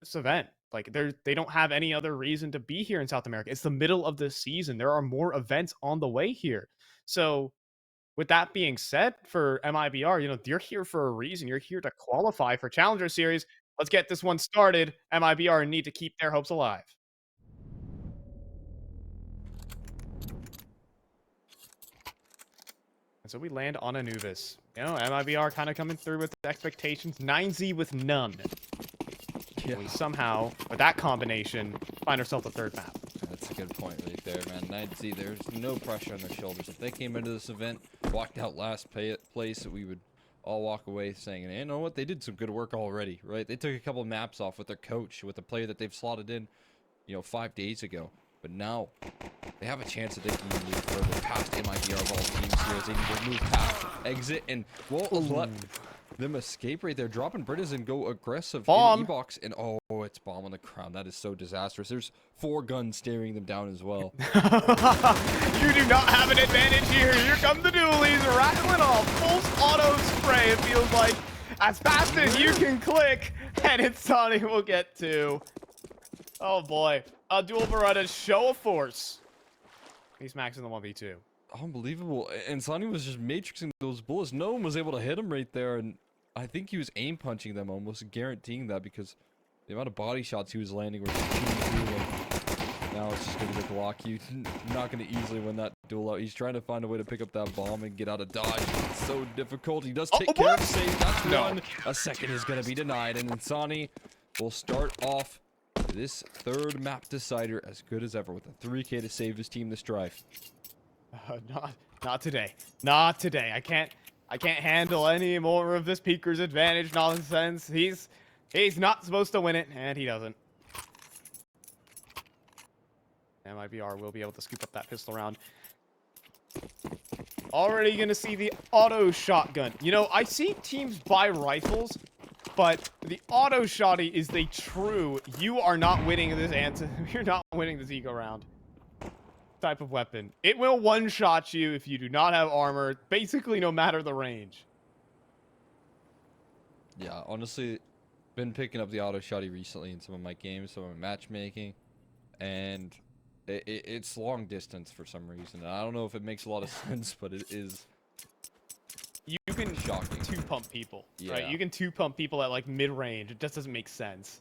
this event. Like they don't have any other reason to be here in South America. It's the middle of the season. There are more events on the way here. So with that being said, for MIBR, you're here for a reason. You're here to qualify for Challenger Series. Let's get this one started. MIBR need to keep their hopes alive. And so we land on Anubis. MIBR kind of coming through with expectations. 9Z with none. Yeah. We somehow, with that combination, find ourselves a third map. That's a good point right there, man. 9Z, there's no pressure on their shoulders. If they came into this event, walked out last place, we would all walk away saying, you know what, they did some good work already, right? They took a couple maps off with their coach, with a player that they've slotted in, 5 days ago. But now, they have a chance that they can move further past MIBR of all teams here as they need to move past exit and won't let them escape right there. Dropping Britas and go aggressive in E-box. And oh, it's bomb on the ground. That is so disastrous. There's 4 guns staring them down as well. You do not have an advantage here. Here come the dualies rattling off. Full auto spray, it feels like. As fast as you can click. And insani will get 2. Oh boy. A dual Beretta show of force. He's maxing the 1v2. Unbelievable. insani was just matrixing those bullets. No one was able to hit him right there, and I think he was aim punching them, almost guaranteeing that, because the amount of body shots he was landing were now it's just gonna be the Glock. He's not gonna easily win that duel out. He's trying to find a way to pick up that bomb and get out of dodge. It's so difficult. He does take care of save. That's one. A second is gonna be denied, and insani will start off this third map decider as good as ever with a 3K to save his team this drive. Not today. Not today. I can't handle any more of this Peeker's advantage nonsense. He's not supposed to win it, and he doesn't. MIBR will be able to scoop up that pistol round. Already gonna see the auto shotgun. I see teams buy rifles, but the auto shotty is the true, you are not winning this you're not winning this eco round type of weapon. It will one-shot you if you do not have armor, basically no matter the range. Yeah, honestly, been picking up the auto shotty recently in some of my games, some of my matchmaking, and it's long distance for some reason. I don't know if it makes a lot of sense, but it is. You can shocking. 2-pump people, right? You can 2-pump people at like mid-range. It just doesn't make sense.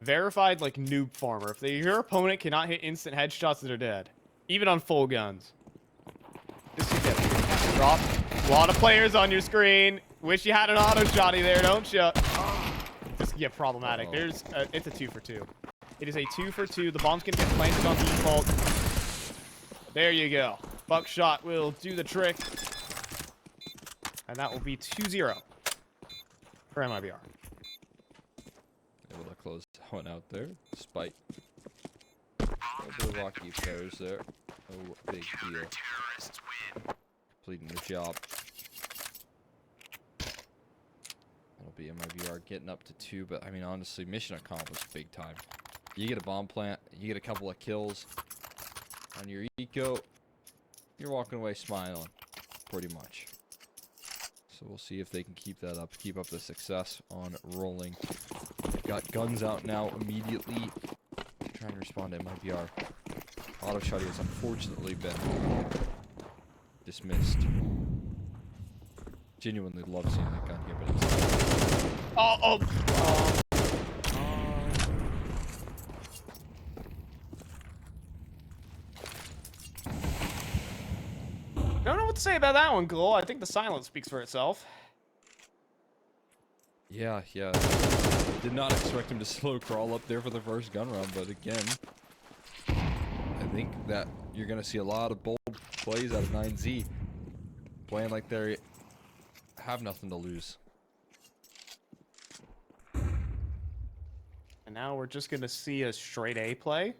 Verified like noob farmer. If your opponent cannot hit instant headshots, they're dead. Even on full guns. Just to get drop. A lot of players on your screen. Wish you had an auto shotty there, don't you? This can get problematic. It's a 2 for 2. It is a 2 for 2. The bomb's gonna get planted on default. There you go. Buckshot will do the trick. And that will be 2-0 for MIBR. Able to close one out there, despite a little bit of rocky pairs there. No big deal. Completing the job. That'll be MIBR getting up to 2, but I mean, honestly, mission accomplished big time. You get a bomb plant, you get a couple of kills on your eco, you're walking away smiling, pretty much. So we'll see if they can keep that up, keep up the success on rolling. They've got guns out now immediately. Trying to respond to MIBR. Auto shotty has unfortunately been dismissed. Genuinely love seeing that gun here, but it's... Don't know what to say about that one, Glow. I think the silence speaks for itself. Yeah. Did not expect him to slow crawl up there for the first gun round, but again, I think that you're going to see a lot of bold plays out of 9Z. Playing like they have nothing to lose. And now we're just going to see a straight A play.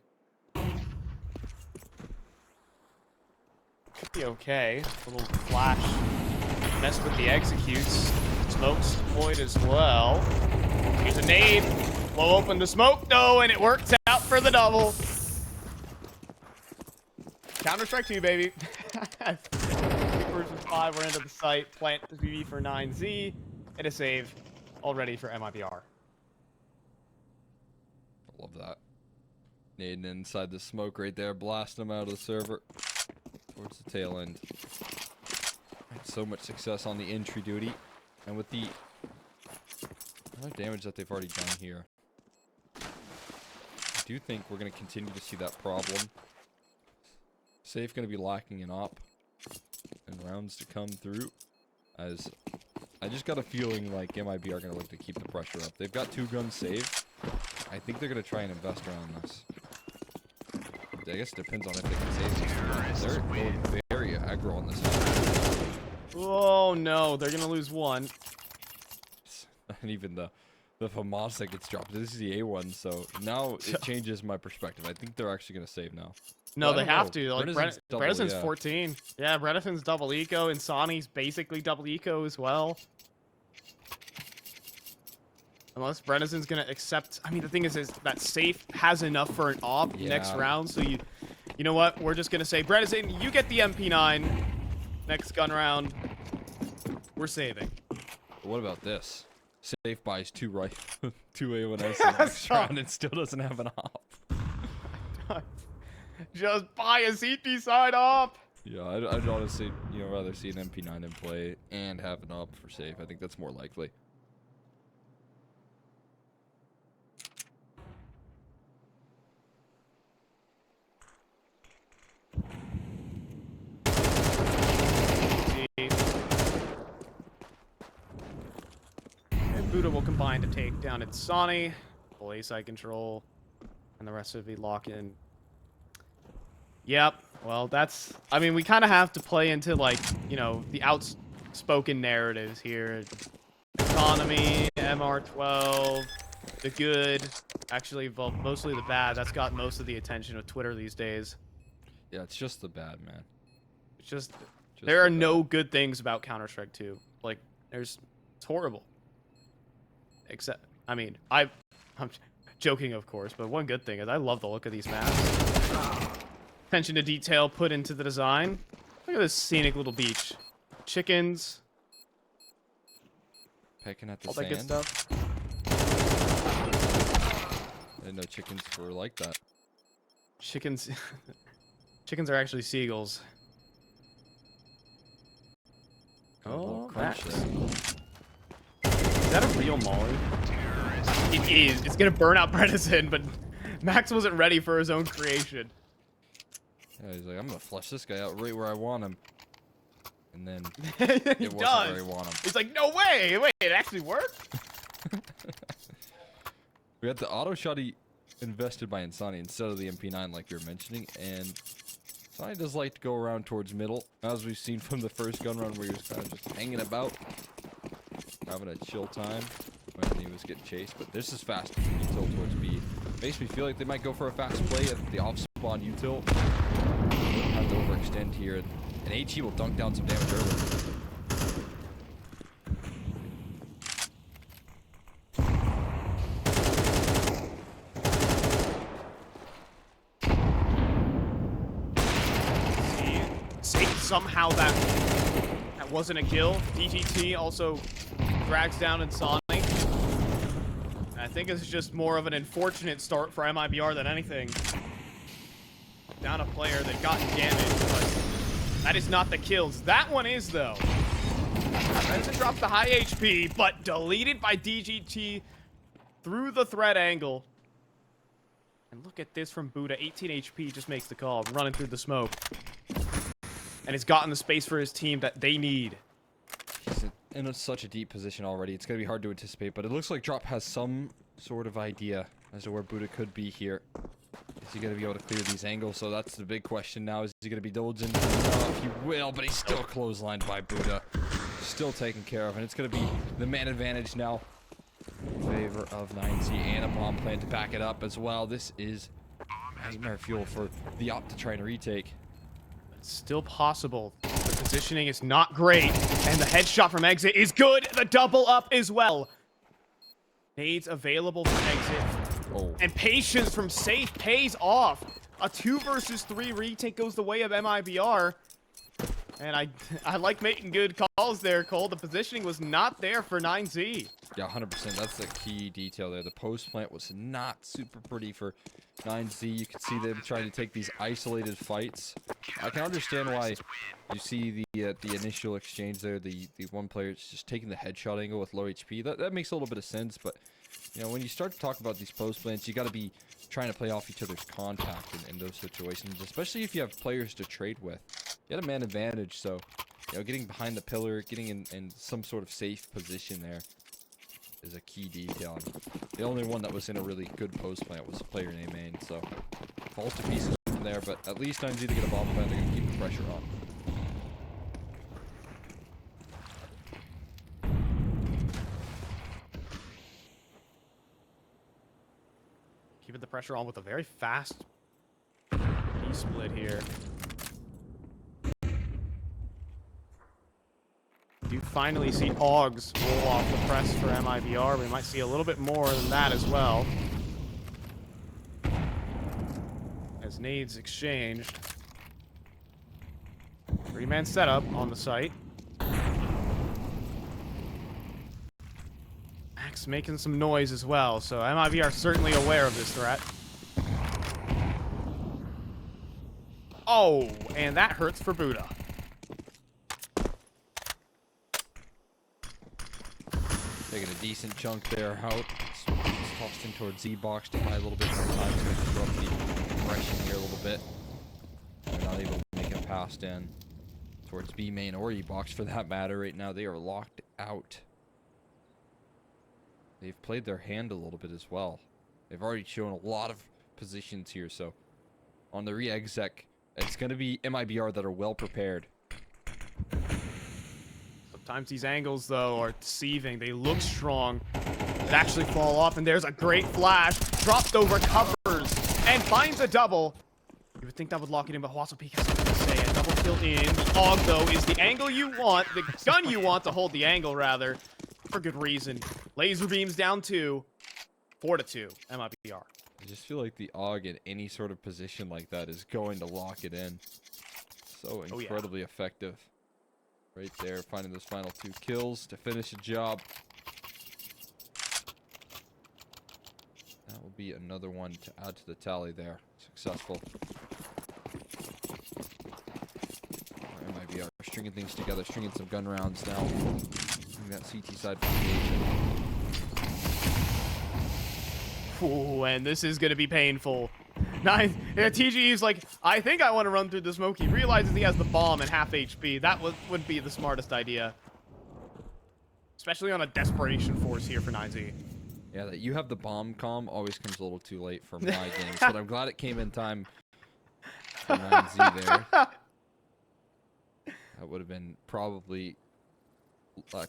Could be okay. A little flash. Mess with the executes. Smoke's deployed as well. Here's a nade. Blow open the smoke, though, and it works out for the double. Counter-Strike 2, baby. 2 versus 5, we're into the site. Plant the BB for 9Z. Hit a save. already for MIBR. I love that. Naden inside the smoke right there, blasting him out of the server towards the tail end. So much success on the entry duty, and with the amount of damage that they've already done here, I do think we're going to continue to see that problem. Safe going to be lacking in op and rounds to come through, as I just got a feeling like MIB are going to look to keep the pressure up. They've got 2 guns saved. I think they're going to try and invest around this. I guess it depends on if they can save these. They're going very aggro on this one. Oh no, they're going to lose 1. And even the FAMAS that gets dropped. This is the A1, so now it changes my perspective. I think they're actually going to save now. No, Well, they have to. Like, Bredesen's Bredesen's 14. Yeah, Bredesen's double eco. Insani's basically double eco as well. Unless Bredesen's going to accept... I mean, the thing is that Safe has enough for an op next round. So, you know what? We're just going to say, Bredesen, you get the MP9 next gun round. We're saving. What about this? Safe buys 2 rifles, 2 A1S next round and still doesn't have an op. Just buy a CT side op. Yeah, I'd honestly, rather see an MP9 in play and have an op for Safe. I think that's more likely. And Buda will combine to take down Insani. Full A-side control. And the rest of it be lock-in. Yep. Well, that's... I mean, we kind of have to play into, like, the outspoken narratives here. Economy, MR12, the good. Actually, well, mostly the bad. That's got most of the attention of Twitter these days. Yeah, it's just the bad, man. It's just there are no good things about Counter-Strike 2. Like, it's horrible. Except, I mean, I'm joking, of course, but one good thing is I love the look of these maps. Attention to detail put into the design. Look at this scenic little beach. Chickens. Pecking at the all sand. that good stuff. I didn't know chickens were like that. Chickens. Chickens are actually seagulls. Oh, Max. Is that a real molly? It is. It's gonna burn out Bredesen, but Max wasn't ready for his own creation. Yeah, he's like, I'm gonna flush this guy out right where I want him. And then he it wasn't does. where I want him. He's like, no way! Wait, it actually worked? We had the auto shotty invested by Insani instead of the MP9 like you were mentioning, and Insani does like to go around towards middle, as we've seen from the first gun run where he was kind of just hanging about, having a chill time when he was getting chased. But this is fast util towards B. Makes me feel like they might go for a fast play at the off spawn util. Have to overextend here, and HE will dunk down some damage early. Somehow that wasn't a kill. DGT also drags down Insani. I think it's just more of an unfortunate start for MIBR than anything. Down a player that got damaged, but that is not the kills. That one is, though. Benson drops the high HP, but deleted by DGT through the threat angle. And look at this from Buda. 18 HP just makes the call, running through the smoke. And he's gotten the space for his team that they need. He's in such a deep position already. It's going to be hard to anticipate, but it looks like Drop has some sort of idea as to where Buda could be here. Is he going to be able to clear these angles? So that's the big question now. Is he going to be diligent? He will, but he's still clotheslined by Buda. Still taken care of, and it's going to be the man advantage now in favor of 9Z and a bomb plant to back it up as well. This is nightmare fuel for the op to try and retake. It's still possible. The positioning is not great, and the headshot from Exit is good. The double up as well. Nades available for Exit. Oh. And patience from Safe pays off. A 2 versus 3 retake goes the way of MIBR. And I like making good calls there, Cole. The positioning was not there for 9Z. Yeah, 100%. That's the key detail there. The post plant was not super pretty for 9Z. You can see them trying to take these isolated fights. I can understand why you see the initial exchange there. The one player is just taking the headshot angle with low HP. That makes a little bit of sense, but you know, when you start to talk about these post plants, you got to be trying to play off each other's contact in those situations, especially if you have players to trade with. You had a man advantage, so you know, getting behind the pillar, getting in some sort of safe position there is a key detail. The only one that was in a really good post plant was a player named Main, so falls to pieces from there, but at least 9Z to get a bomb plant. They're going to keep the pressure on. Keeping the pressure on with a very fast B split here. Do finally see Augs roll off the press for MIBR. We might see a little bit more than that as well. As nades exchanged. 3-man setup on the site. Max making some noise as well, so MIBR certainly aware of this threat. Oh, and that hurts for Buda. Taking a decent chunk there out. It's tossed in towards Z-box to buy a little bit more time to disrupt the aggression here a little bit. They're not able to make a pass in towards B main or E-box for that matter. Right now they are locked out. They've played their hand a little bit as well. They've already shown a lot of positions here, so on the re-exec, it's going to be MIBR that are well prepared. Sometimes these angles, though, are deceiving. They look strong, but actually fall off, and there's a great flash. Dropped over, covers, and finds a double. You would think that would lock it in, but Huasopeak has something to say. A double kill in. The AUG, though, is the angle you want, the gun you want to hold the angle, rather, for good reason. Laser beams down 2. 4-2, MIBR. I just feel like the AUG in any sort of position like that is going to lock it in. So incredibly effective. Right there, finding those final 2 kills to finish the job. That will be another one to add to the tally there. Successful. MIBR stringing things together, stringing some gun rounds now. That CT side foundation. Ooh, and this is going to be painful. TGE's like, I think I want to run through the smoke. He realizes he has the bomb and half HP. That wouldn't be the smartest idea. Especially on a desperation force here for 9Z. Yeah, that you have the bomb comm always comes a little too late for my games, but I'm glad it came in time for 9Z there. That would have been probably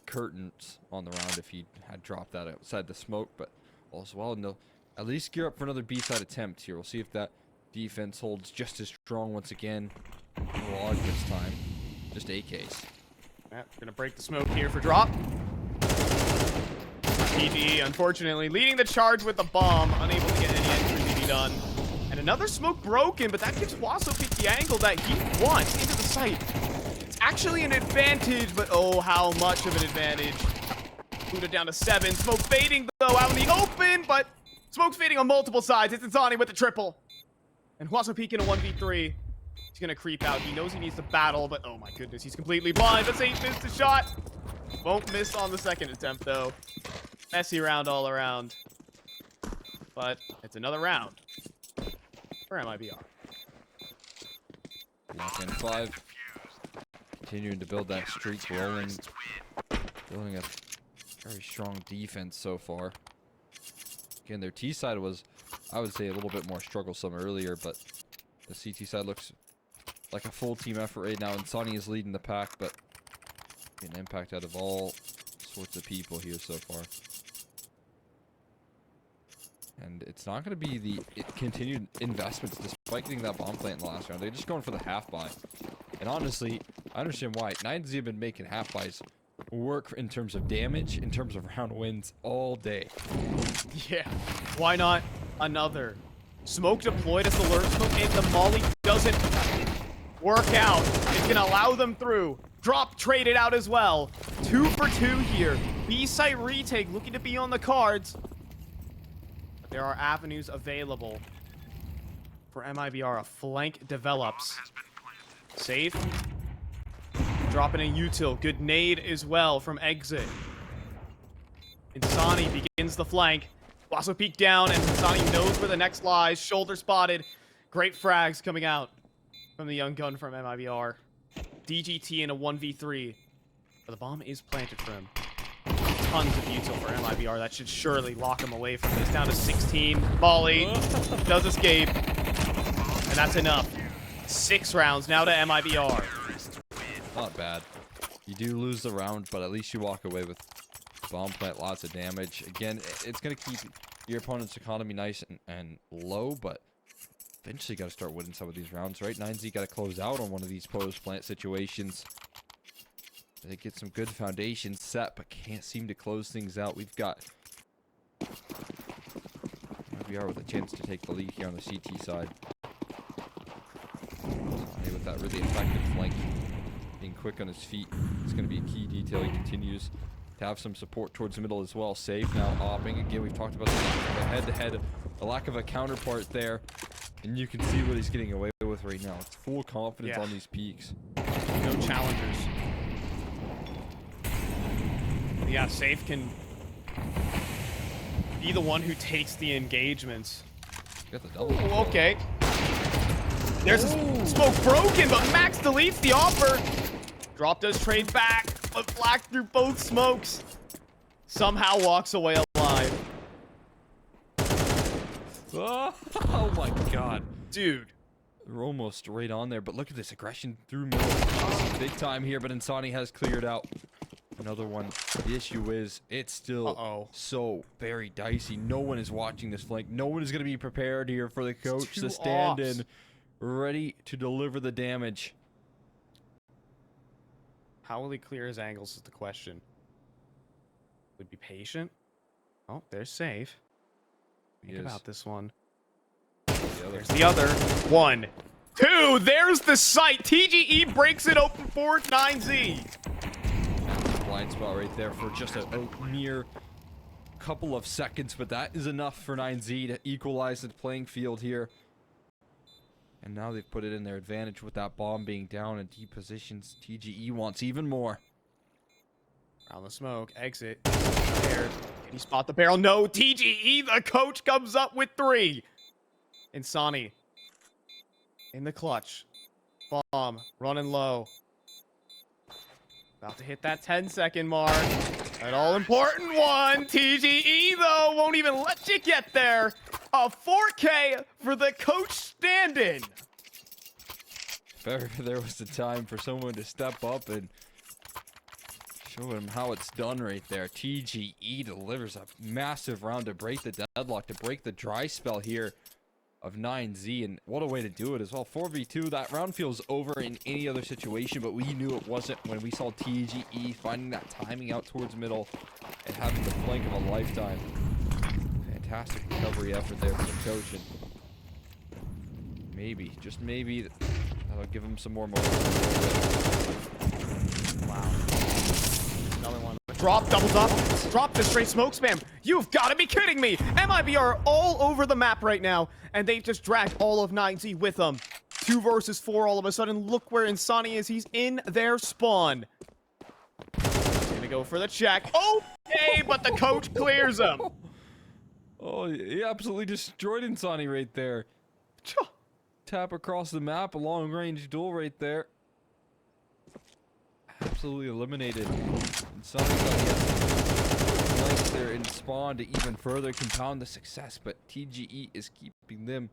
curtains on the round if he had dropped that outside the smoke, but also well, and they'll at least gear up for another B-side attempt here. We'll see if that defense holds just as strong once again. No log this time, just AKs. Yeah, gonna break the smoke here for drop. TGE, unfortunately, leading the charge with the bomb, unable to get any entry done. And another smoke broken, but that gives Huasopeak the angle that he wants into the site. It's actually an advantage, but oh, how much of an advantage. Buda down to 7. Smoke fading, though, out in the open, but smoke's fading on multiple sides. It's insani with the triple. And Huasopeak in a 1v3. He's going to creep out. He knows he needs to battle, but oh my goodness, he's completely blind. That's 8 missed the shot. Won't miss on the second attempt, though. Messy round all around. But it's another round for MIBR. Lock in 5. Continuing to build that streak rolling. Building a very strong defense so far. Again, their T side was, I would say, a little bit more strugglesome earlier, but the CT side looks like a full team effort right now. Insani is leading the pack, but getting impact out of all sorts of people here so far. And it's not going to be the continued investments despite getting that bomb plant in the last round. They're just going for the half buy. And honestly, I understand why. 9Z have been making half buys work in terms of damage, in terms of round wins all day. Yeah, why not another? Smoke deployed as alert smoke, and the molly doesn't work out. It can allow them through. Drop traded out as well. 2 for 2 here. B-site retake looking to be on the cards. But there are avenues available for MIBR. A flank develops. Safe. Dropping a util. Good nade as well from exit. Insani begins the flank. Wasso peek down, and Insani knows where the next lies. Shoulder spotted. Great frags coming out from the young gun from MIBR. DGT in a 1v3. But the bomb is planted for him. Tons of util for MIBR. That should surely lock him away from this. Down to 16. Molly does escape. And that's enough. 6 rounds now to MIBR. Not bad. You do lose the round, but at least you walk away with bomb plant, lots of damage. Again, it's going to keep your opponent's economy nice and low, but eventually got to start winning some of these rounds, right? 9Z got to close out on one of these post plant situations. They get some good foundations set, but can't seem to close things out. We've got MIBR with a chance to take the lead here on the CT side. With that really effective flank, being quick on his feet, it's going to be a key detail. He continues to have some support towards the middle as well. Safe now opping. Again, we've talked about the head-to-head, the lack of a counterpart there. And you can see what he's getting away with right now. It's full confidence on these peaks. No challengers. Yeah, Safe can be the one who takes the engagements. Got the double. Ooh, okay. There's a smoke broken, but Max deletes the offer. Drop does trade back, but Black through both smokes. Somehow walks away alive. Oh my god. Dude. We're almost right on there, but look at this aggression through middle. This is big time here, but Insani has cleared out. Another one. The issue is it's still so very dicey. No one is watching this flank. No one is going to be prepared here for the coach to stand in, ready to deliver the damage. How will he clear his angles is the question. Would be patient. Oh, they're safe. Think about this one. There's the other. 1, 2. There's the sight. TGE breaks it open for 9Z. Blind spot right there for just a mere couple of seconds, but that is enough for 9Z to equalize the playing field here. And now they've put it in their advantage with that bomb being down in deep positions. TGE wants even more. Around the smoke, exit. There. Can he spot the barrel? No. TGE, the coach, comes up with 3. Insani in the clutch. Bomb running low. About to hit that 10-second mark. An all-important one. TGE, though, won't even let you get there. A 4K for the coach stand-in. If ever there was the time for someone to step up and show him how it's done right there. TGE delivers a massive round to break the deadlock, to break the dry spell here of 9Z, and what a way to do it as well. 4v2, that round feels over in any other situation, but we knew it wasn't when we saw TGE finding that timing out towards middle and having the flank of a lifetime. Fantastic recovery effort there for the coach, and maybe, just maybe, that'll give him some more momentum. Wow. Another one. Drop, doubles up. Drop the straight smoke spam. You've got to be kidding me. MIBR are all over the map right now, and they've just dragged all of 9Z with them. 2 versus 4 all of a sudden. Look where Insani is. He's in their spawn. He's gonna go for the check. Okay, but the coach clears him. Oh, he absolutely destroyed Insani right there. Tap across the map, a long-range duel right there. Absolutely eliminated. Insani got there in spawn to even further compound the success, but TGE is keeping them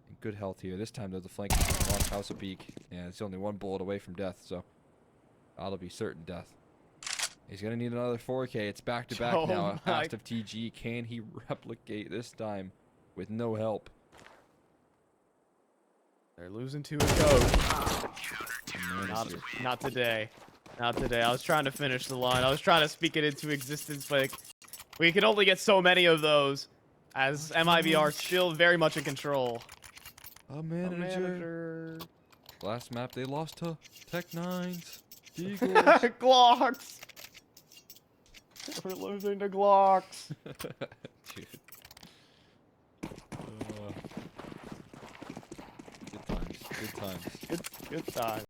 in good health here. This time, though, the flank is on House of Peak. Yeah, it's only 1 bullet away from death, so that'll be certain death. He's gonna need another 4K. It's back-to-back now. Asked of TG, can he replicate this time with no help? They're losing to a coach. Not today. Not today. I was trying to finish the line. I was trying to speak it into existence, but we can only get so many of those, as MIBR still very much in control. A manager. Last map they lost to Tech 9s. Eagles. Glocks. We're losing to Glocks. Dude. Good times. Good times. Good times.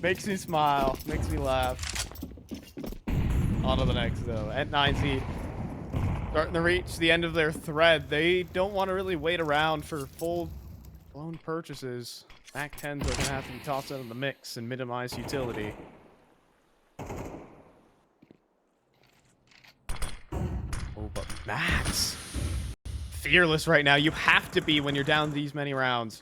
Makes me smile. Makes me laugh. On to the next though. At 9Z. Starting to reach the end of their thread. They don't want to really wait around for full-blown purchases. Mac 10s are going to have to be tossed out of the mix and minimize utility. Oh, but Max. Fearless right now. You have to be when you're down these many rounds.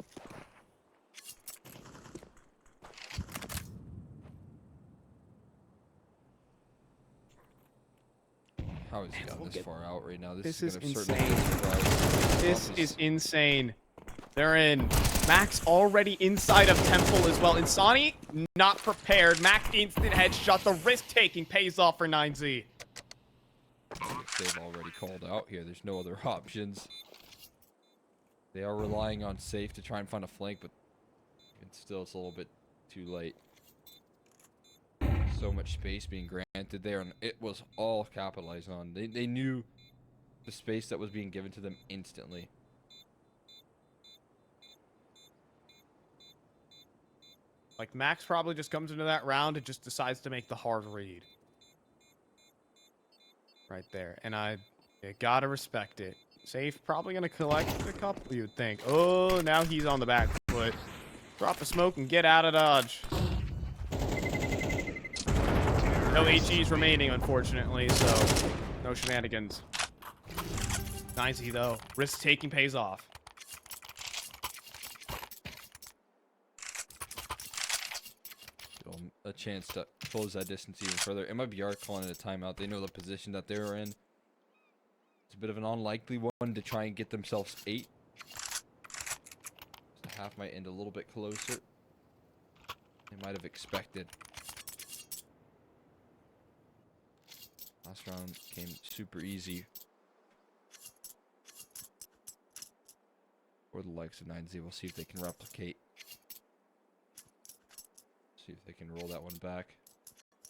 How has he gotten this far out right now? This is is gonna insane. certainly be a surprise. This is insane. They're in. Max already inside of Temple as well. Insani not prepared. Max instant headshot. The risk taking pays off for 9Z. They've already called out here. There's no other options. They are relying on safe to try and find a flank, but it's a little bit too late. So much space being granted there, and it was all capitalized on. They knew the space that was being given to them instantly. Like, Max probably just comes into that round and just decides to make the hard read. Right there. And you gotta respect it. Safe probably gonna collect a couple, you'd think. Oh, now he's on the back foot. Drop the smoke and get out of dodge. No HEs remaining, unfortunately, so no shenanigans. 9Z, though. Risk-taking pays off. A chance to close that distance even further. MIBR calling it a timeout. They know the position that they're in. It's a bit of an unlikely one to try and get themselves 8. So half might end a little bit closer. They might have expected. Last round came super easy for the likes of 9Z. We'll see if they can replicate. See if they can roll that one back.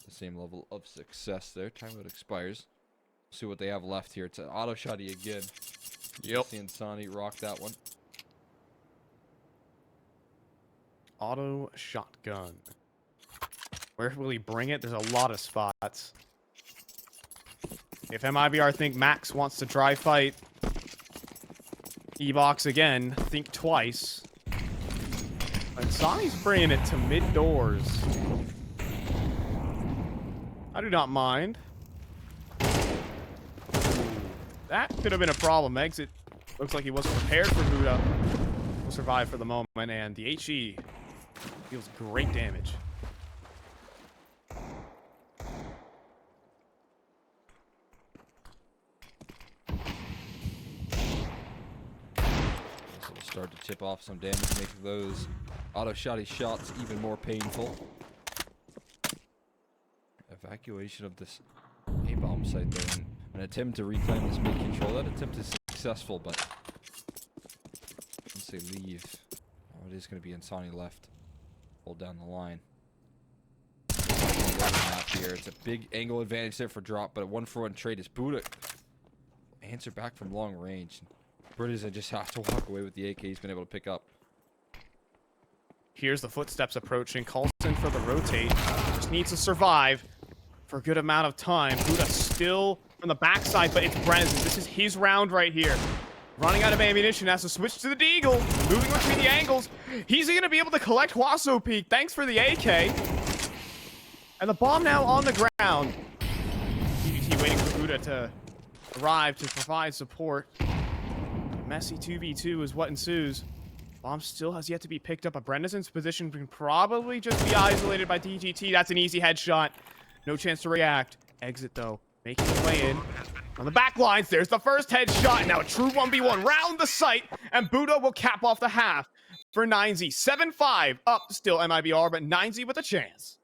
The same level of success there. Timeout expires. See what they have left here. It's an auto shotty again. Yep. See insani rock that one. Auto shotgun. Where will he bring it? There's a lot of spots. If MIBR think Max wants to try fight E-Box again, think twice. Insani's bringing it to mid doors. I do not mind. That could have been a problem. Exit looks like he wasn't prepared for Buda. Will survive for the moment, and the HE deals great damage. So we'll start to chip off some damage, making those auto shotty shots even more painful. Evacuation of this A-bomb site there, and an attempt to reclaim this mid control. That attempt is successful, but once they leave, oh, it is going to be insani left. Hold down the line. Here, it's a big angle advantage there for drop, but a 1-for-1 trade is Buda. Answer back from long range. British just have to walk away with the AK he's been able to pick up. Here's the footsteps approaching. Calls in for the rotate. Just needs to survive for a good amount of time. Buda still from the backside, but it's Brennison. This is his round right here. Running out of ammunition, has to switch to the Deagle. Moving between the angles. He's going to be able to collect Huaso Peak. Thanks for the AK. And the bomb now on the ground. DDT waiting for Buda to arrive to provide support. Messy 2v2 is what ensues. Bomb still has yet to be picked up. Brennison's position can probably just be isolated by DGT. That's an easy headshot. No chance to react. Exit, though. Making his way in. On the back lines, there's the first headshot. Now a true 1v1 round the site. And Buda will cap off the half for 9Z. 7-5 up still MIBR, but 9Z with a chance.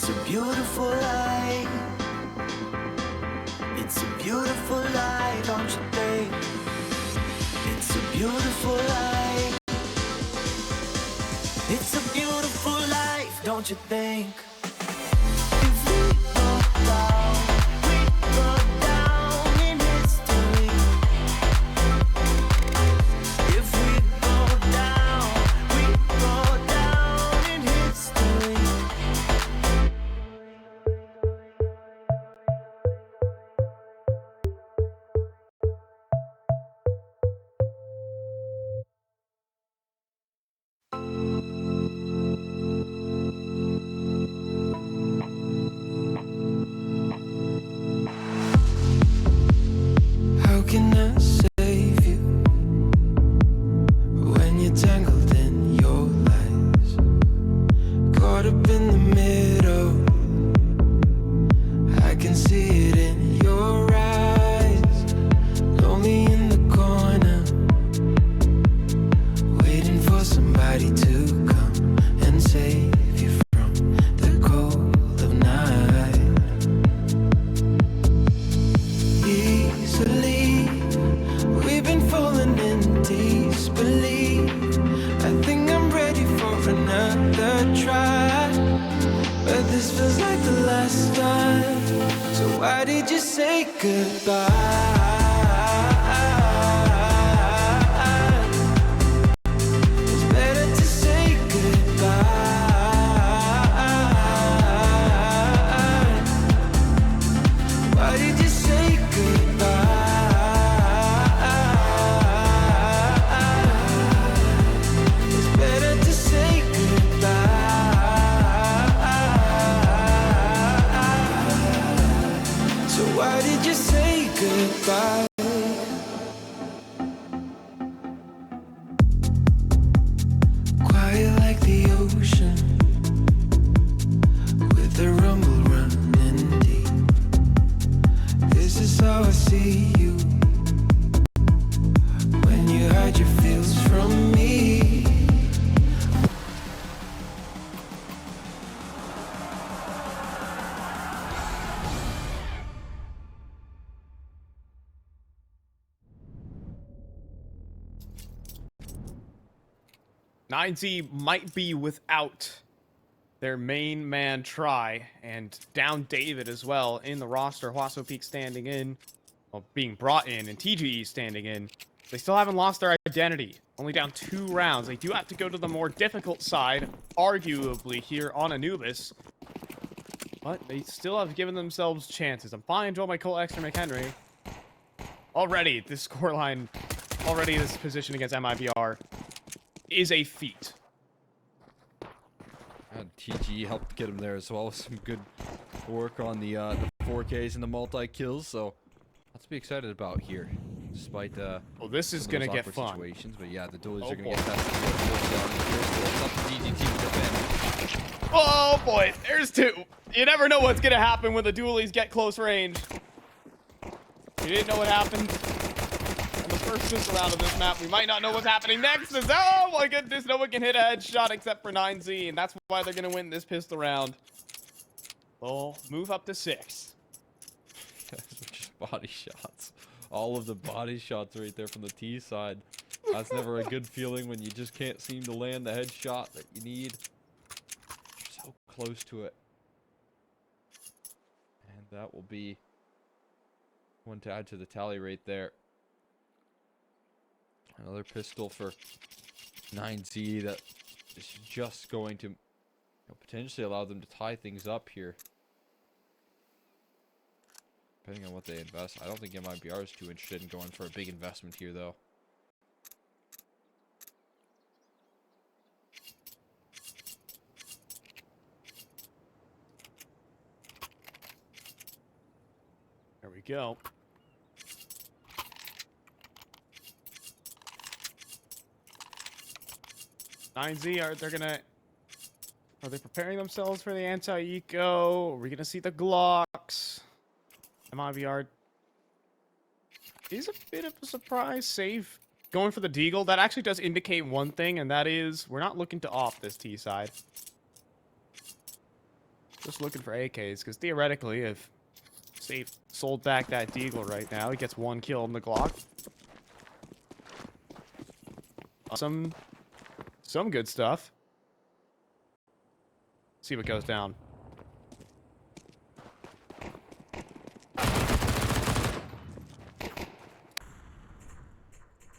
It's a beautiful life. It's a beautiful life, don't you think? It's a beautiful life. It's a beautiful life, don't you think? If we go down, we go down in history. If we go down, we go down in history. How can I save you when you're tangled in your lies? Caught up in the middle, I can see it in your eyes. Lonely in the corner, waiting for somebody to come and save you from the cold of night. Easily, we've been falling in disbelief. I think I'm ready for another try, but this feels like the last time. So why did you say goodbye? It's better to say goodbye. Why did you say goodbye? It's better to say goodbye. So why did you say goodbye? Quiet like the ocean, with the rumble running deep. This is how I see you when you hide your feels from me. Z might be without their main man Try, and down David as well in the roster. Huaso Peak standing in, well, being brought in, and TGE standing in. They still haven't lost their identity. Only down 2 rounds. They do have to go to the more difficult side, arguably, here on Anubis. But they still have given themselves chances. I'm fine enjoying my Colt Extra McHenry. Already, this scoreline, already this position against MIBR is a feat. TG helped get him there as well with some good work on the 4Ks and the multi-kills, so lots to be excited about here, despite well, this is gonna get fun. Situations, but yeah, the duelies Oh, are gonna boy. get tested. It's up to DG team to defend. Oh boy, there's 2. You never know what's gonna happen when the dualies get close range. You didn't know what happened in the first pistol round of this map. We might not know what's happening next. Oh my goodness, no one can hit a headshot except for 9Z, and that's why they're gonna win this pistol round. They'll move up to 6. Just body shots. All of the body shots right there from the T side. That's never a good feeling when you just can't seem to land the headshot that you need. So close to it. And that will be one to add to the tally right there. Another pistol for 9Z that is just going to potentially allow them to tie things up here. Depending on what they invest. I don't think MIBR is too interested in going for a big investment here, though. There we go. Are they preparing themselves for the anti-eco? Are we gonna see the Glocks? MIBR is a bit of a surprise save. Going for the Deagle, that actually does indicate one thing, and that is we're not looking to off this T side. Just looking for AKs, because theoretically, if Safe sold back that Deagle right now, he gets 1 kill on the Glock. Some good stuff. See what goes down.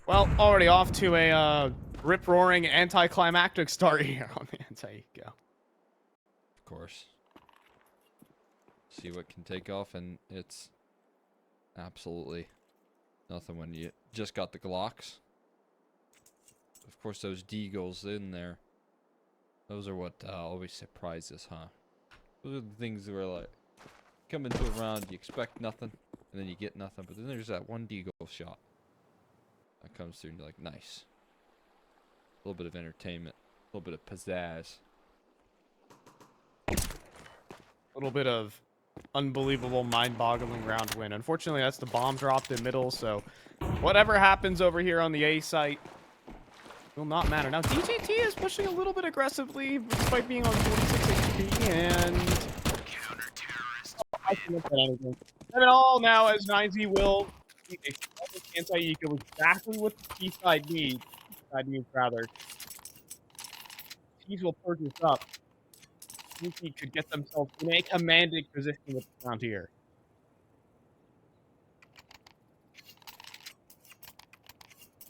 Well, already off to a rip-roaring anticlimactic start here on the anti-eco. Of course. See what can take off, and it's absolutely nothing when you just got the Glocks. Of course, those Deagles in there. Those are what always surprises, huh? Those are the things where, like, come into a round, you expect nothing, and then you get nothing. But then there's that one Deagle shot that comes through, and you're like, nice. A little bit of entertainment, a little bit of pizzazz. A little bit of unbelievable, mind-boggling round win. Unfortunately, that's the bomb dropped in middle, so whatever happens over here on the A site will not matter. Now, DJT is pushing a little bit aggressively despite being on 46 HP, and I can look at anything. And it all now as 9Z will anti-eco exactly what the T side needs. Side needs rather. Teams will purge this up. He could get themselves in a commanding position with the round here.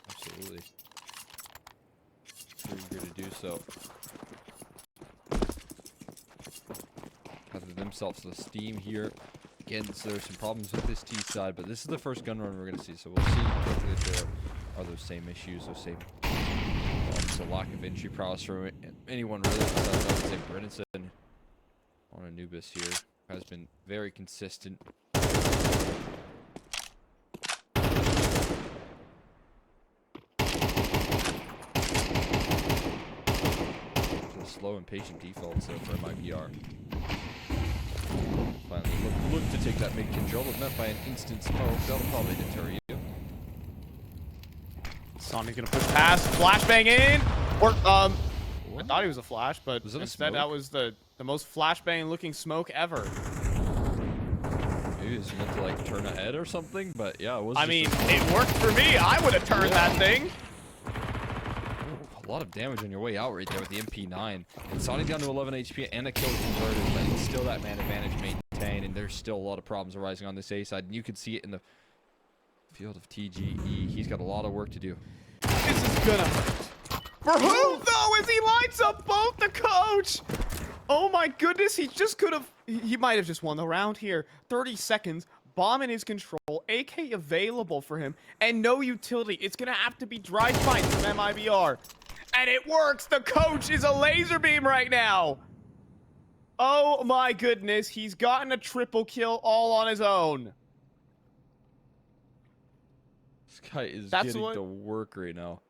Absolutely. Eager to do so. Gather themselves the steam here. Again, so there's some problems with this T side, but this is the first gun run we're going to see, so we'll see if there are those same issues, those same so lack of entry prowess from anyone really besides, I would say, Brennan on Anubis here has been very consistent. Slow and patient defaults for MIBR. Finally look to take that mid control, but met by an instant smoke. That'll probably deter you. Sonic gonna push past, flashbang in, or I thought he was a flash, but Was it instead that was the most flashbang looking smoke ever. Maybe it's meant to like turn ahead or something, but yeah, it was. I mean, it worked for me. I would have turned that thing. A lot of damage on your way out right there with the MP9. And Sonic down to 11 HP and a kill converted, but it's still that man advantage maintained, and there's still a lot of problems arising on this A side. And you can see it in the field of TGE. He's got a lot of work to do. This is gonna hurt. For who, though, as he lights up both the coach? Oh my goodness, he just could have... He might have just won the round here. 30 seconds, bomb in his control, AK available for him, and no utility. It's gonna have to be dry fight from MIBR. And it works! The coach is a laser beam right now! Oh my goodness, he's gotten a triple kill all on his own. This guy is getting to work right now.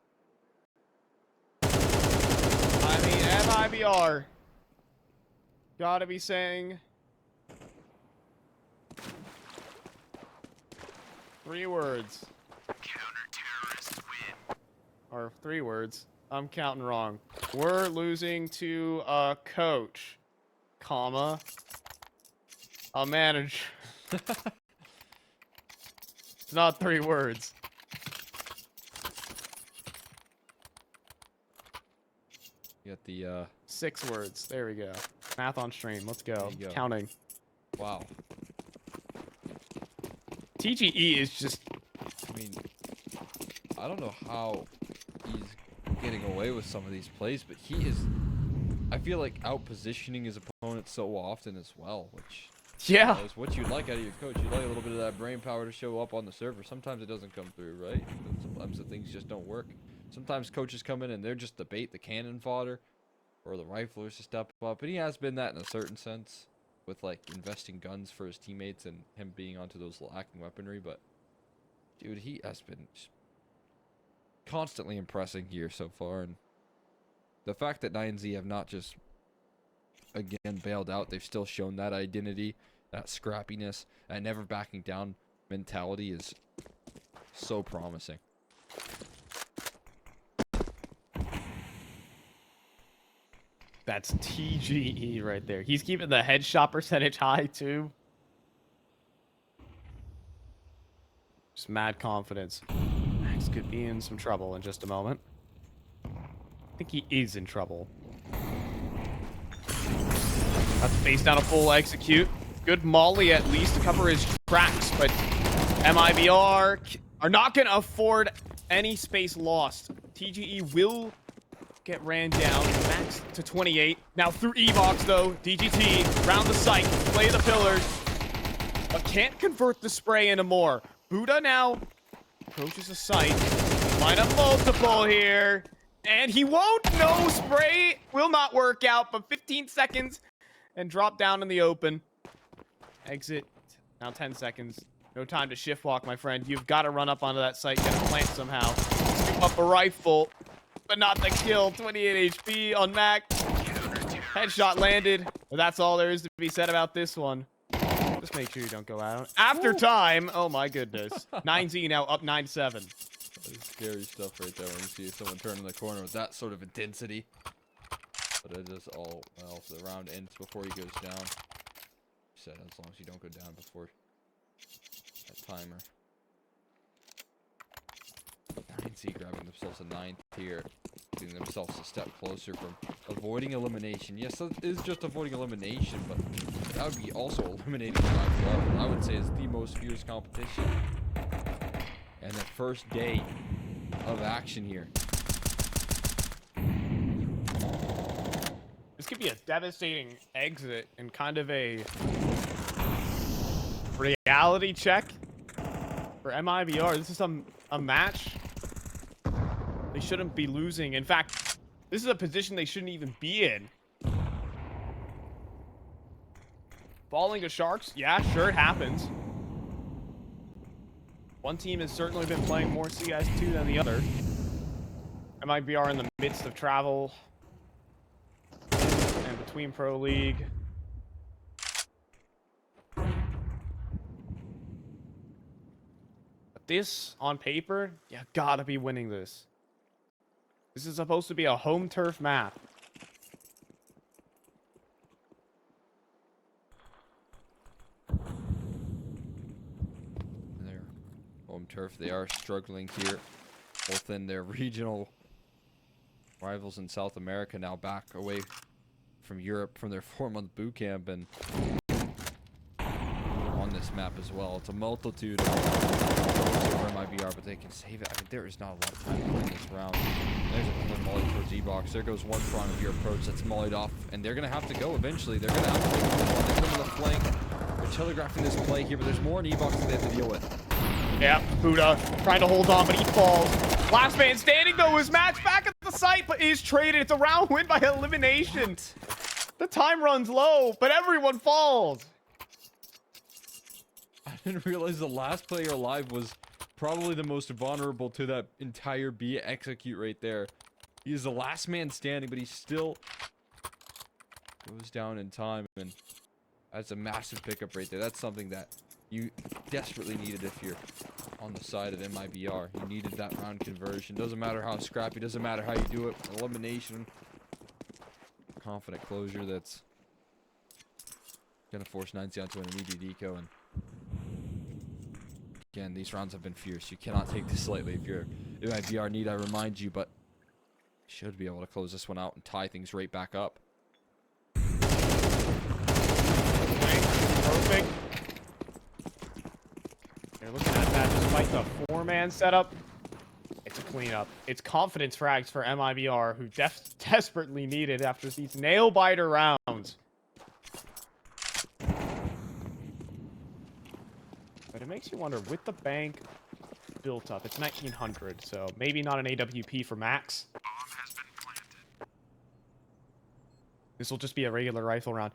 I mean, MIBR. Gotta be saying... 3 words. Counter-terrorist win. Or 3 words. I'm counting wrong. We're losing to a coach, comma, a manager. It's not 3 words. You got the 6 words. There we go. Math on stream. Let's go. There you go. Counting. wow. TGE is just... I mean, I don't know how he's getting away with some of these plays, but he is, I feel like, out positioning his opponent so often as well, which yeah, is what you like out of your coach. You like a little bit of that brain power to show up on the server. Sometimes it doesn't come through, right? Sometimes the things just don't work. Sometimes coaches come in and they're just the bait, the cannon fodder, or the riflers to step up, and he has been that in a certain sense, with like investing guns for his teammates and him being onto those lacking weaponry. But dude, he has been constantly impressing here so far, and the fact that 9Z have not just again bailed out, they've still shown that identity, that scrappiness, that never backing down mentality is so promising. That's TGE right there. He's keeping the headshot percentage high, too. Just mad confidence. Max could be in some trouble in just a moment. I think he is in trouble. About to face down a full execute. Good molly at least to cover his tracks, but MIBR are not going to afford any space lost. TGE will get ran down. Max to 28. Now through E-Box, though. DGT, round the site, play the pillars, but can't convert the spray into more. Buda now approaches the site. Line up multiple here. And he won't. No, spray will not work out, but 15 seconds and drop down in the open. Exit. Now 10 seconds. No time to shift walk, my friend. You've got to run up onto that site, get a plant somehow. Scoop up a rifle, but not the kill. 28 HP on Mac. Headshot landed. But that's all there is to be said about this one. Just make sure you don't go out. After time. Oh my goodness. 9Z now up 9-7. That is scary stuff right there when you see someone turning the corner with that sort of intensity. But it is all well. The round ends before he goes down. Said as long as you don't go down before that timer. 9C grabbing themselves a 9th tier, getting themselves a step closer from avoiding elimination. Yes, that is just avoiding elimination, but that would be also eliminating 5-12. I would say is the most fierce competition. And the first day of action here. This could be a devastating exit and kind of a reality check for MIBR. This is a match they shouldn't be losing. In fact, this is a position they shouldn't even be in. Falling to Sharks? Yeah, sure, it happens. One team has certainly been playing more CS2 than the other. MIBR in the midst of travel and between Pro League. But this, on paper, you gotta be winning this. This is supposed to be a home turf map. Their home turf, they are struggling here. Both in their regional rivals in South America, now back away from Europe from their 4-month boot camp, and on this map as well. It's a multitude of for MIBR, but they can save it. I mean, there is not a lot of time to win this round. There's a molly towards E-Box. There goes one front of your approach that's mollied off, and they're going to have to go eventually. They're going to have to take this one. They come to the flank. They're telegraphing this play here, but there's more in E-Box that they have to deal with. Yeah, Buda trying to hold on, but he falls. Last man standing, though, is Max back at the site, but is traded. It's a round win by elimination. The time runs low, but everyone falls. I didn't realize the last player alive was probably the most vulnerable to that entire B execute right there. He is the last man standing, but he still goes down in time, and that's a massive pickup right there. That's something that you desperately needed if you're on the side of MIBR. You needed that round conversion. Doesn't matter how scrappy, doesn't matter how you do it. Elimination. Confident closure that's gonna force 9C onto an immediate eco, and again, these rounds have been fierce. You cannot take this lightly if you're MIBR. Need I remind you, but should be able to close this one out and tie things right back up. Perfect. You're looking at that despite the 4-man setup. It's a cleanup. It's confidence frags for MIBR, who desperately needed after these nail-biter rounds. But it makes you wonder, with the bank built up, it's 1900, so maybe not an AWP for Max. This will just be a regular rifle round.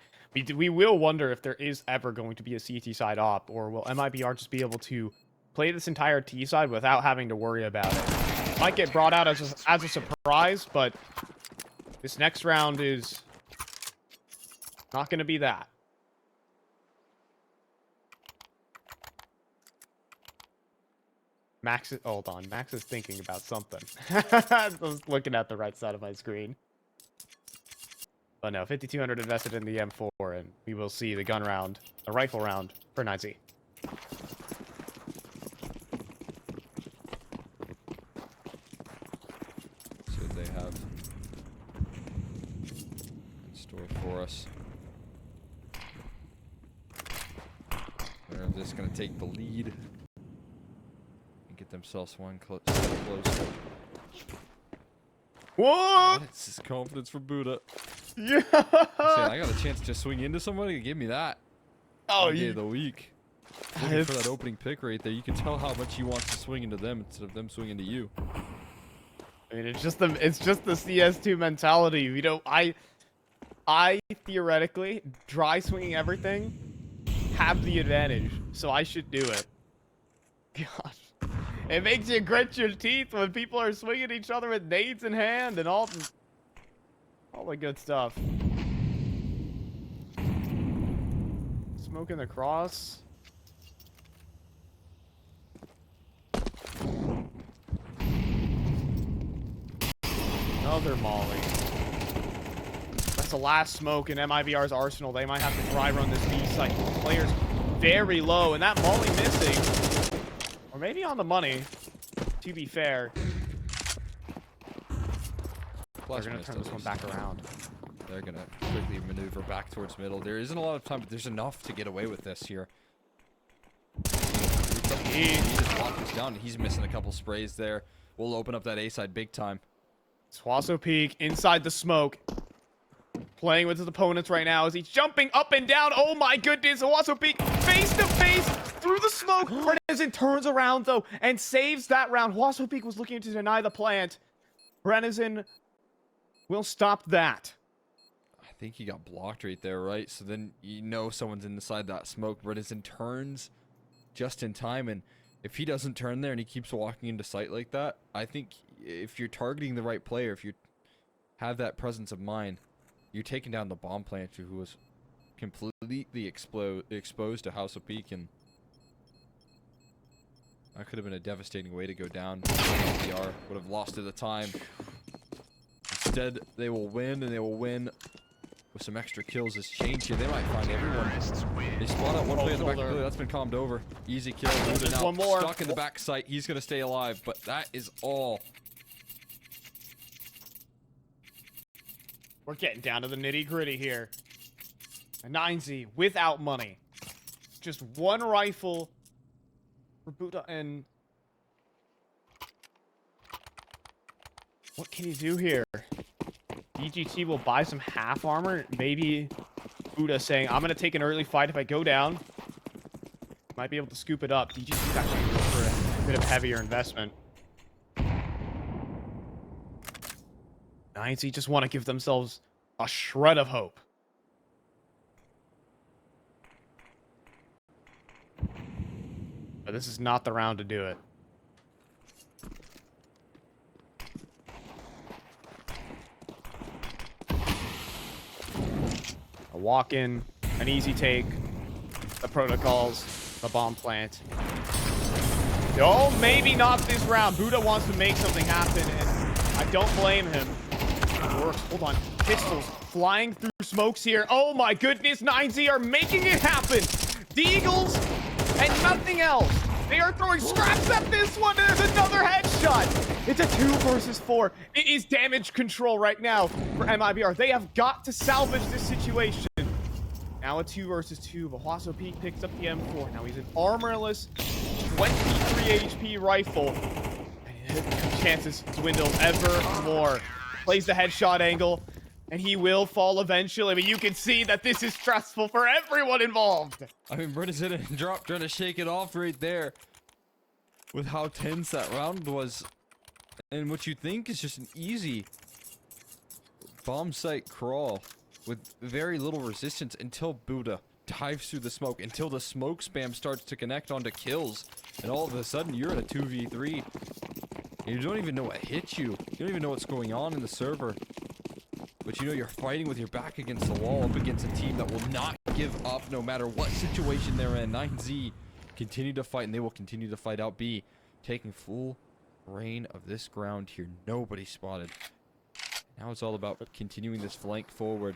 We will wonder if there is ever going to be a CT side op, or will MIBR just be able to play this entire T side without having to worry about it. Might get brought out as a surprise, but this next round is not going to be that. Max is, hold on, Max is thinking about something. I was looking at the right side of my screen. But no, 5,200 invested in the M4, and we will see the gun round, a rifle round for 9Z. See what they have in store for us. They're just going to take the lead and get themselves one closer. What? It's just confidence for Buda. Yeah. I got a chance to swing into somebody. Give me that. Oh, Day you. of the week. Looking for that opening pick right there. You can tell how much he wants to swing into them instead of them swinging to you. I mean, it's just the CS2 mentality. You know, I theoretically dry swinging everything have the advantage, so I should do it. Gosh, it makes you grit your teeth when people are swinging each other with nades in hand and all the good stuff. Smoking the cross. Another molly. That's the last smoke in MIBR's arsenal. They might have to dry run this B site. The player's very low, and that molly missing. Or maybe on the money, to be fair. They're going to turn this one back around. They're going to quickly maneuver back towards middle. There isn't a lot of time, but there's enough to get away with this here. He just locked this down. He's missing a couple sprays there. We'll open up that A side big time. Swasso Peak inside the smoke. Playing with his opponents right now as he's jumping up and down. Oh my goodness. Swasso Peak face to face through the smoke. Brenizen turns around though and saves that round. Swasso Peak was looking to deny the plant. Brenizen will stop that. I think he got blocked right there, right? So then you know someone's inside that smoke. Brenizen turns just in time, and if he doesn't turn there and he keeps walking into sight like that, I think if you're targeting the right player, if you have that presence of mind, you're taking down the bomb planter who was completely exposed to House of Peak, and that could have been a devastating way to go down. MIBR would have lost at the time. Instead, they will win, and they will win with some extra kills. This change here, they might find everyone. They spawn out one player in the back of the building. That's been calmed over. Easy kill. There's now one more. Stuck in the back site. He's going to stay alive, but that is all. We're getting down to the nitty gritty here. A 9Z without money. Just one rifle for Buda, and what can you do here? DGT will buy some half armor. Maybe Buda saying, I'm going to take an early fight if I go down. Might be able to scoop it up. DGT's actually going for a bit of heavier investment. 9Z just want to give themselves a shred of hope. But this is not the round to do it. A walk-in, an easy take, the protocols, the bomb plant. Oh, maybe not this round. Buda wants to make something happen, and I don't blame him. It works. Hold on. Pistols flying through smokes here. Oh my goodness, 9Z are making it happen. Deagles and nothing else. They are throwing scraps at this one. There's another headshot. It's a 2 versus 4. It is damage control right now for MIBR. They have got to salvage this situation. Now a 2 versus 2. Bahuaso Peak picks up the M4. Now he's an armorless 23 HP rifle. And chances dwindle ever more. Plays the headshot angle, and he will fall eventually. But you can see that this is stressful for everyone involved. I mean, Brenizen and Drop trying to shake it off right there with how tense that round was. And what you think is just an easy bomb site crawl with very little resistance until Buda dives through the smoke, until the smoke spam starts to connect onto kills. And all of a sudden, you're in a 2v3. And you don't even know what hit you. You don't even know what's going on in the server. But you know you're fighting with your back against the wall up against a team that will not give up no matter what situation they're in. 9Z continue to fight, and they will continue to fight out B, taking full reign of this ground here. Nobody spotted. Now it's all about continuing this flank forward.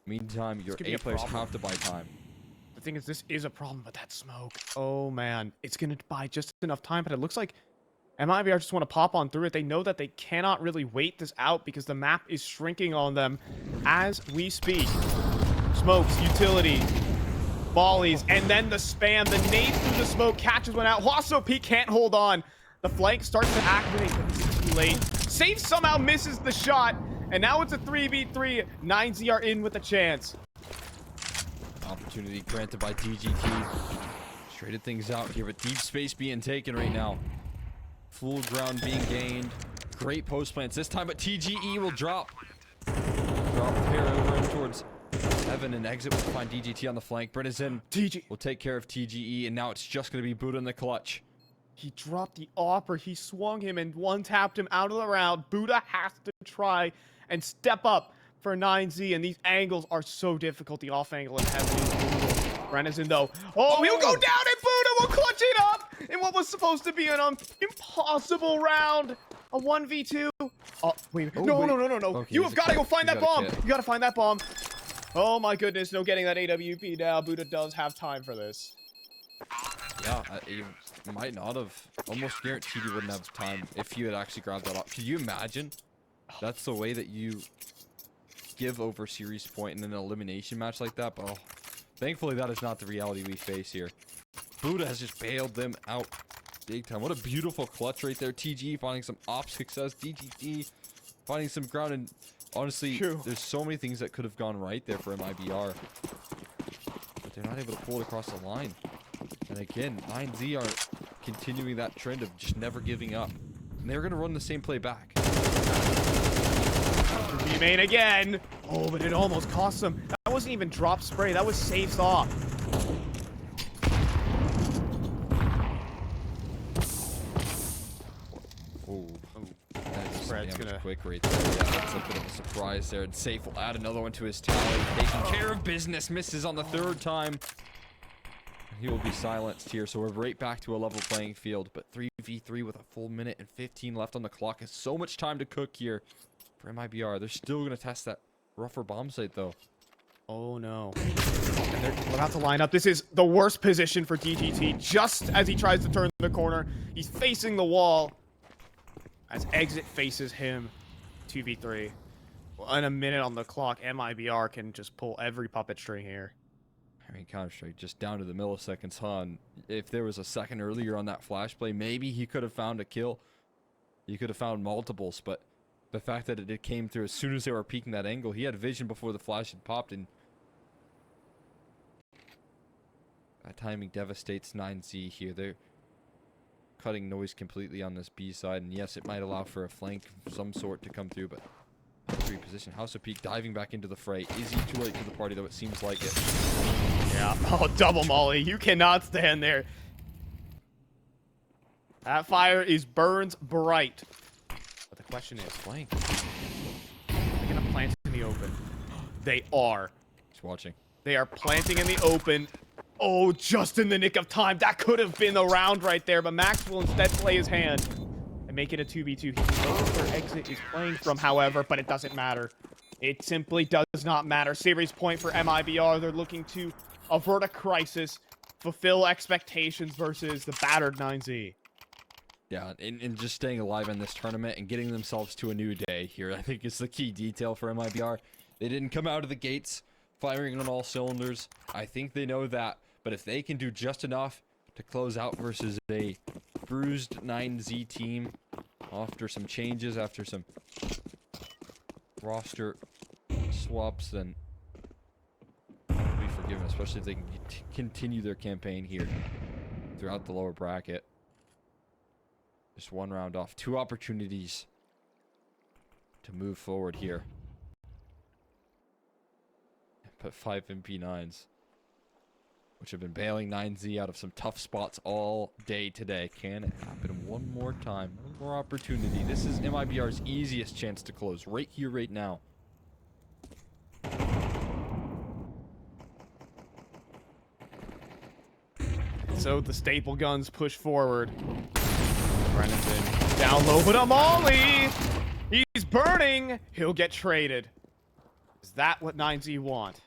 Meantime, your could be A a players problem. have to buy time. The thing is, this is a problem, but that smoke. Oh, man. It's going to buy just enough time, but it looks like MIBR just want to pop on through it. They know that they cannot really wait this out because the map is shrinking on them as we speak. Smokes, utility, volleys, and then the spam. The nade through the smoke catches one out. Hwaso Peak can't hold on. The flank starts to activate, but this is too late. Safe somehow misses the shot, and now it's a 3v3. 9Z are in with a chance. Opportunity granted by DGT. Traded things out here, but deep space being taken right now. Full ground being gained. Great post plants this time, but TGE will drop. Drop here over in towards Evan, and exit will find DGT on the flank. Brennison will take care of TGE, and now it's just going to be Buda in the clutch. He dropped the AWP, he swung him and one-tapped him out of the round. Buda has to try and step up for 9Z, and these angles are so difficult. The off angle and heavily is brutal. Brennison, though. Oh, he'll go down, and Buda will clutch it up in what was supposed to be an impossible round. A 1v2. Oh, wait. No. Okay, You have got to go find that bomb. kit. You got to find that bomb. Oh, my goodness. No getting that AWP now. Buda does have time for this. Yeah, you might not have. Almost guaranteed you wouldn't have time if you had actually grabbed that up. Could you imagine? That's the way that you give over series point in an elimination match like that. But oh, thankfully, that is not the reality we face here. Buda has just bailed them out big time. What a beautiful clutch right there. TG finding some op success. DGT finding some ground. And honestly, there's so many things that could have gone right there for MIBR. But they're not able to pull it across the line. And again, 9Z are continuing that trend of just never giving up. And they're going to run the same play back. Remain again. Oh, but it almost cost them. That wasn't even drop spray. That was saves off. Oh, that spread's damage gonna- quick right there. Yeah, that's a bit of a surprise there. And Safe will add another one to his tally. Taking care of business. Misses on the third time. He will be silenced here, so we're right back to a level playing field. But 3v3 with a full minute and 15 left on the clock is so much time to cook here for MIBR. They're still going to test that rougher bomb site, though. Oh, no. And they're about to line up. This is the worst position for DGT. Just as he tries to turn the corner, he's facing the wall. As exit faces him. 2v3. Well, in a minute on the clock, MIBR can just pull every puppet string here. I mean, Counter-Strike just down to the milliseconds, huh? And if there was a second earlier on that flash play, maybe he could have found a kill. He could have found multiples, but the fact that it came through as soon as they were peeking that angle, he had vision before the flash had popped, and that timing devastates 9Z here. They're cutting noise completely on this B side, and yes, it might allow for a flank of some sort to come through, but reposition. House of Peak diving back into the fray. Is he too late to the party, though? It seems like it. Yeah. Oh, double molly. You cannot stand there. That fire burns bright. But the question is, Flank. are they going to plant in the open? They are. He's watching. They are planting in the open. Oh, just in the nick of time. That could have been the round right there, but Max will instead play his hand and make it a 2v2. He knows where exit is playing from, however, but it doesn't matter. It simply does not matter. Series point for MIBR. They're looking to avert a crisis, fulfill expectations versus the battered 9Z. Yeah, and just staying alive in this tournament and getting themselves to a new day here, I think is the key detail for MIBR. They didn't come out of the gates firing on all cylinders. I think they know that, but if they can do just enough to close out versus a bruised 9Z team after some changes, after some roster swaps, then they'll be forgiven, especially if they can continue their campaign here throughout the lower bracket. Just one round off. 2 opportunities to move forward here. Put 5 MP9s, which have been bailing 9Z out of some tough spots all day today. Can it happen one more time? One more opportunity. This is MIBR's easiest chance to close right here, right now. So the staple guns push forward. Brennison down low, but a molly! He's burning! He'll get traded. Is that what 9Z want?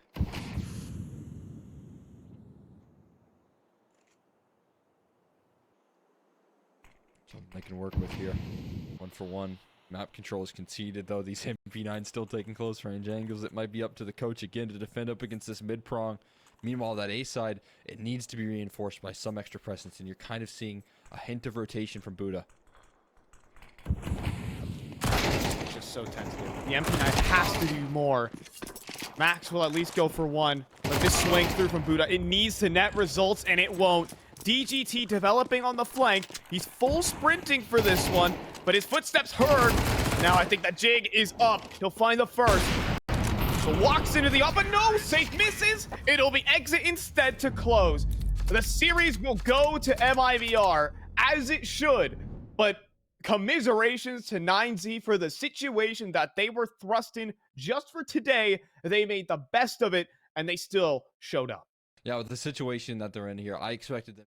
Something they can work with here. 1 for 1. Map control is conceded, though. These MP9 still taking close range angles. It might be up to the coach again to defend up against this mid prong. Meanwhile, that A side, it needs to be reinforced by some extra presence, and you're kind of seeing a hint of rotation from Buda. It's just so tentative. The MP9 has to do more. Max will at least go for 1, but this swing through from Buda, it needs to net results, and it won't. DGT developing on the flank. He's full sprinting for this one, but his footsteps heard. Now I think that Jig is up. He'll find the first. So walks into the but no, safe misses. It'll be exit instead to close. The series will go to MIBR, as it should, but commiserations to 9Z for the situation that they were thrust in just for today. They made the best of it, and they still showed up. Yeah, with the situation that they're in here, I expected them